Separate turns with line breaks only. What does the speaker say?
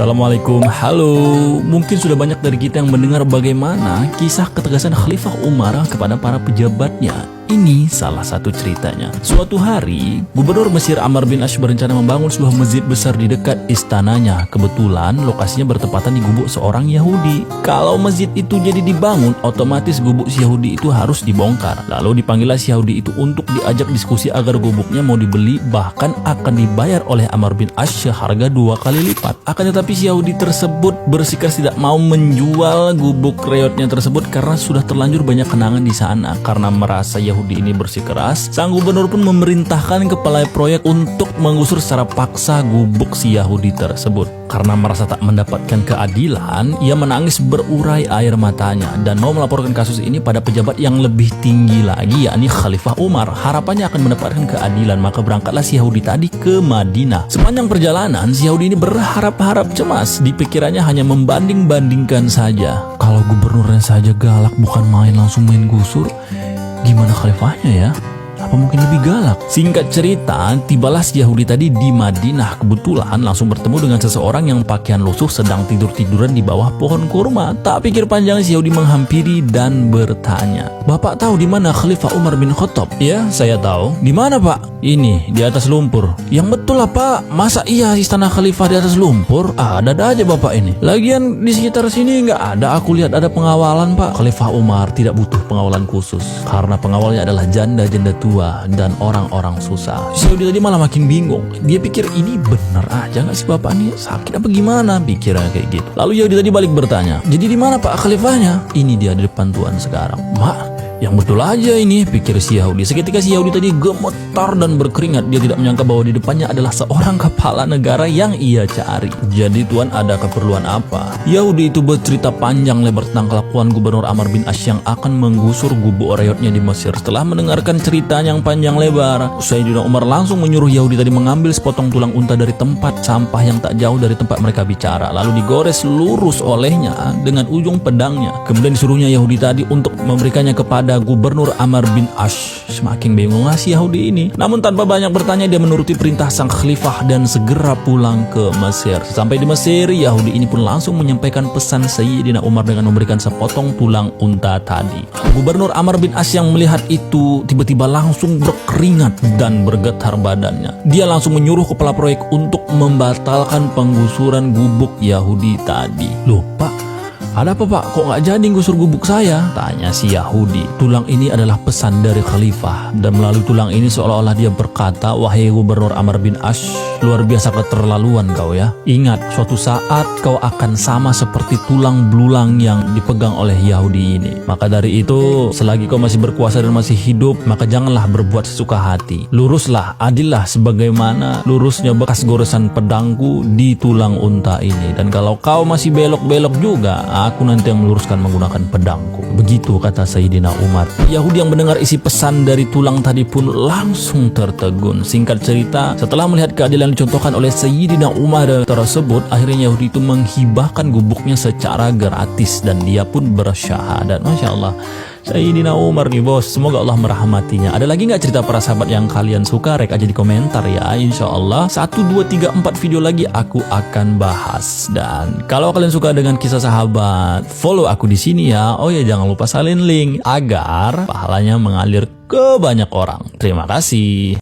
Assalamualaikum, halo. Mungkin sudah banyak dari kita yang mendengar bagaimana kisah ketegasan Khalifah Umar kepada para pejabatnya. Ini salah satu ceritanya. Suatu hari, Gubernur Mesir Ammar bin Ash berencana membangun sebuah masjid besar di dekat istananya. Kebetulan lokasinya bertepatan di gubuk seorang Yahudi. Kalau masjid itu jadi dibangun, otomatis gubuk si Yahudi itu harus dibongkar. Lalu dipanggillah si Yahudi itu untuk diajak diskusi agar gubuknya mau dibeli, bahkan akan dibayar oleh Ammar bin Ash seharga 2 kali lipat. Akan tetapi si Yahudi tersebut bersikeras tidak mau menjual gubuk reotnya tersebut karena sudah terlanjur banyak kenangan di sana. Karena merasa Yahudi ini bersikeras, sang gubernur pun memerintahkan kepala proyek untuk menggusur secara paksa gubuk si Yahudi tersebut. Karena merasa tak mendapatkan keadilan, ia menangis berurai air matanya dan mau melaporkan kasus ini pada pejabat yang lebih tinggi lagi, yakni Khalifah Umar. Harapannya akan mendapatkan keadilan, maka berangkatlah si Yahudi tadi ke Madinah. Sepanjang perjalanan, si Yahudi ini berharap-harap cemas. Di pikirannya hanya membanding-bandingkan saja. Kalau gubernurnya saja galak, bukan main langsung main gusur, gimana khalifahnya ya? Apa mungkin lebih galak? Singkat cerita, tibalah si Yahudi tadi di Madinah. Kebetulan langsung bertemu dengan seseorang yang pakaian lusuh sedang tidur-tiduran di bawah pohon kurma. Tak pikir panjang, si Yahudi menghampiri dan bertanya, "Bapak tahu di mana Khalifah Umar bin Khattab?" "Ya, saya tahu." "Di mana, Pak?" "Ini, di atas lumpur." "Yang betul lah, Pak. Masa iya istana Khalifah di atas lumpur?" "Ada-ada aja Bapak ini. Lagian di sekitar sini nggak ada. Aku lihat ada pengawalan, Pak." Khalifah Umar tidak butuh pengawalan khusus karena pengawalnya adalah janda-janda tua dan orang-orang susah. Si Yahudi tadi malah makin bingung. Dia pikir, ini bener aja nggak sih bapak ini sakit apa gimana? Pikirnya kayak gitu. Lalu Yahudi tadi balik bertanya, "Jadi di mana Pak Khalifahnya?" "Ini dia di depan Tuan sekarang." "Mak, yang betul aja ini," pikir si Yahudi. Seketika si Yahudi tadi gemetar dan berkeringat. Dia tidak menyangka bahwa di depannya adalah seorang kepala negara yang ia cari. "Jadi Tuan ada keperluan apa?" Yahudi itu bercerita panjang lebar tentang kelakuan Gubernur Ammar bin Ash yang akan menggusur gubuk reotnya di Mesir. Setelah mendengarkan cerita yang panjang lebar, Sayyidina Umar langsung menyuruh Yahudi tadi mengambil sepotong tulang unta dari tempat sampah yang tak jauh dari tempat mereka bicara, lalu digores lurus olehnya dengan ujung pedangnya. Kemudian disuruhnya Yahudi tadi untuk memberikannya kepada Gubernur Ammar bin Ash. Semakin bingung si Yahudi ini. Namun tanpa banyak bertanya, dia menuruti perintah sang khalifah dan segera pulang ke Mesir. Sampai di Mesir, Yahudi ini pun langsung menyampaikan pesan Sayyidina Umar dengan memberikan sepotong tulang unta tadi. Gubernur Ammar bin Ash yang melihat itu tiba-tiba langsung berkeringat dan bergetar badannya. Dia langsung menyuruh kepala proyek untuk membatalkan penggusuran gubuk Yahudi tadi. "Loh Pak, ada apa Pak? Kok nggak jadi gusur gubuk saya?" tanya si Yahudi. "Tulang ini adalah pesan dari Khalifah, dan melalui tulang ini seolah-olah dia berkata, 'Wahai Gubernur Ammar bin Ash, luar biasa keterlaluan kau ya. Ingat, suatu saat kau akan sama seperti tulang belulang yang dipegang oleh Yahudi ini. Maka dari itu, selagi kau masih berkuasa dan masih hidup, maka janganlah berbuat sesuka hati. Luruslah, adillah sebagaimana lurusnya bekas goresan pedangku di tulang unta ini. Dan kalau kau masih belok-belok juga, aku nanti yang meluruskan menggunakan pedangku." Begitu kata Sayyidina Umar. Yahudi yang mendengar isi pesan dari tulang tadi pun langsung tertegun. Singkat cerita, setelah melihat keadilan dicontohkan oleh Sayyidina Umar tersebut, akhirnya Yahudi itu menghibahkan gubuknya secara gratis dan dia pun bersyahadat. Masya Allah, Sayyidina Umar nih bos, semoga Allah merahmatinya. Ada lagi nggak cerita para sahabat yang kalian suka? Rek aja di komentar ya. Insya Allah 1, 2, 3, 4 video lagi aku akan bahas. Dan kalau kalian suka dengan kisah sahabat, follow aku di sini ya. Oh ya, jangan lupa salin link agar pahalanya mengalir ke banyak orang. Terima kasih.